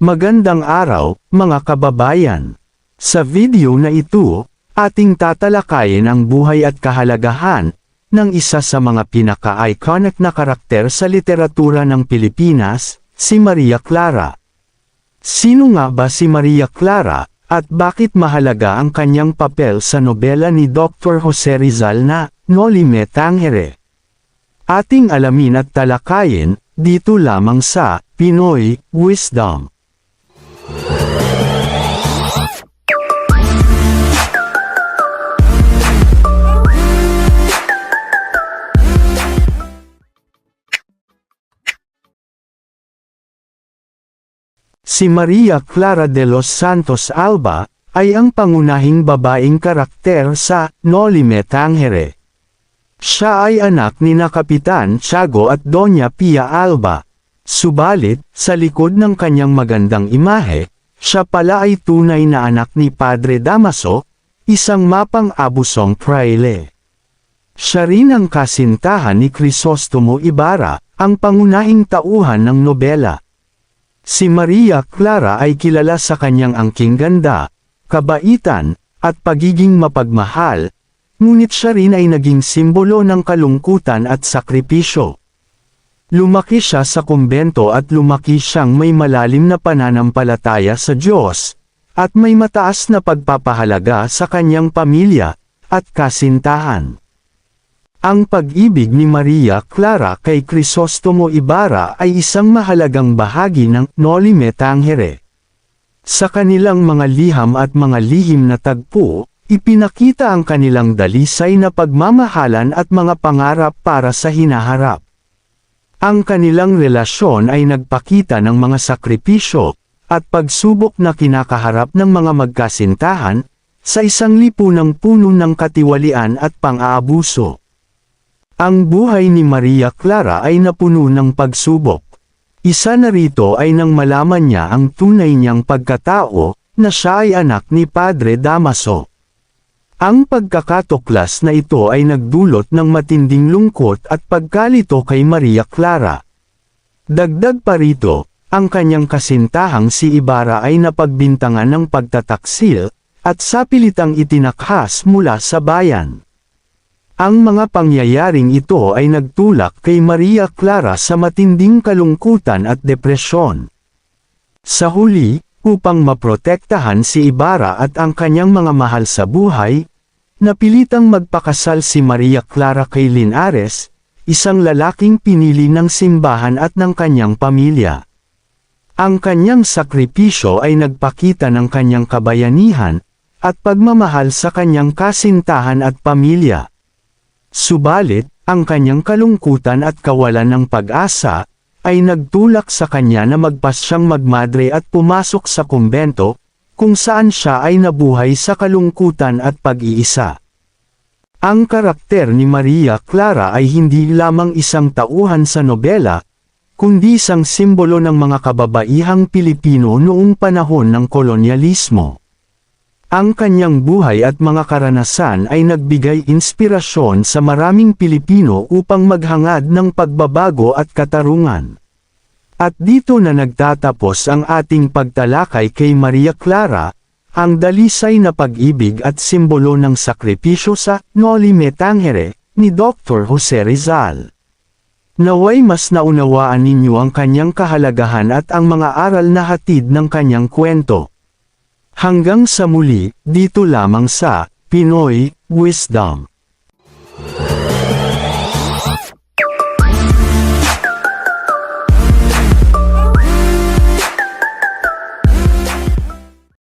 Magandang araw, mga kababayan. Sa video na ito, ating tatalakayin ang buhay at kahalagahan ng isa sa mga pinaka-iconic na karakter sa literatura ng Pilipinas, si Maria Clara. Sino nga ba si Maria Clara, at bakit mahalaga ang kanyang papel sa nobela ni Dr. Jose Rizal na Noli Me Tangere? Ating alamin at talakayin, dito lamang sa Pinoy Wisdom. Si Maria Clara de los Santos Alba ay ang pangunahing babaeng karakter sa Noli Me Tangere. Siya ay anak ni na Kapitan Tiago at Doña Pia Alba. Subalit, sa likod ng kanyang magandang imahe, siya pala ay tunay na anak ni Padre Damaso, isang mapang-abusong praile. Siya rin ang kasintahan ni Crisostomo Ibarra, ang pangunahing tauhan ng nobela. Si Maria Clara ay kilala sa kanyang angking ganda, kabaitan, at pagiging mapagmahal, ngunit siya rin ay naging simbolo ng kalungkutan at sakripisyo. Lumaki siya sa kumbento at lumaki siyang may malalim na pananampalataya sa Diyos, at may mataas na pagpapahalaga sa kanyang pamilya at kasintahan. Ang pag-ibig ni Maria Clara kay Crisostomo Ibarra ay isang mahalagang bahagi ng Noli Me Tangere. Sa kanilang mga liham at mga lihim na tagpo, ipinakita ang kanilang dalisay na pagmamahalan at mga pangarap para sa hinaharap. Ang kanilang relasyon ay nagpakita ng mga sakripisyo at pagsubok na kinakaharap ng mga magkasintahan sa isang lipunang puno ng katiwalian at pang-aabuso. Ang buhay ni Maria Clara ay napuno ng pagsubok. Isa na rito ay nang malaman niya ang tunay niyang pagkatao na siya ay anak ni Padre Damaso. Ang pagkakatuklas na ito ay nagdulot ng matinding lungkot at pagkalito kay Maria Clara. Dagdag pa rito, ang kanyang kasintahang si Ibarra ay napagbintangan ng pagtataksil, at sapilitang itinakhas mula sa bayan. Ang mga pangyayaring ito ay nagtulak kay Maria Clara sa matinding kalungkutan at depresyon. Sa huli, upang maprotektahan si Ibarra at ang kanyang mga mahal sa buhay, napilitang magpakasal si Maria Clara kay Linares, isang lalaking pinili ng simbahan at ng kanyang pamilya. Ang kanyang sakripisyo ay nagpakita ng kanyang kabayanihan, at pagmamahal sa kanyang kasintahan at pamilya. Subalit, ang kanyang kalungkutan at kawalan ng pag-asa, ay nagtulak sa kanya na magpasyang magmadre at pumasok sa kumbento, kung saan siya ay nabuhay sa kalungkutan at pag-iisa. Ang karakter ni Maria Clara ay hindi lamang isang tauhan sa nobela, kundi isang simbolo ng mga kababaihang Pilipino noong panahon ng kolonyalismo. Ang kanyang buhay at mga karanasan ay nagbigay inspirasyon sa maraming Pilipino upang maghangad ng pagbabago at katarungan. At dito na nagtatapos ang ating pagtalakay kay Maria Clara, ang dalisay na pag-ibig at simbolo ng sakripisyo sa Noli Me Tangere ni Dr. Jose Rizal. Naway mas naunawaan ninyo ang kanyang kahalagahan at ang mga aral na hatid ng kanyang kwento. Hanggang sa muli, dito lamang sa Pinoy Wisdom.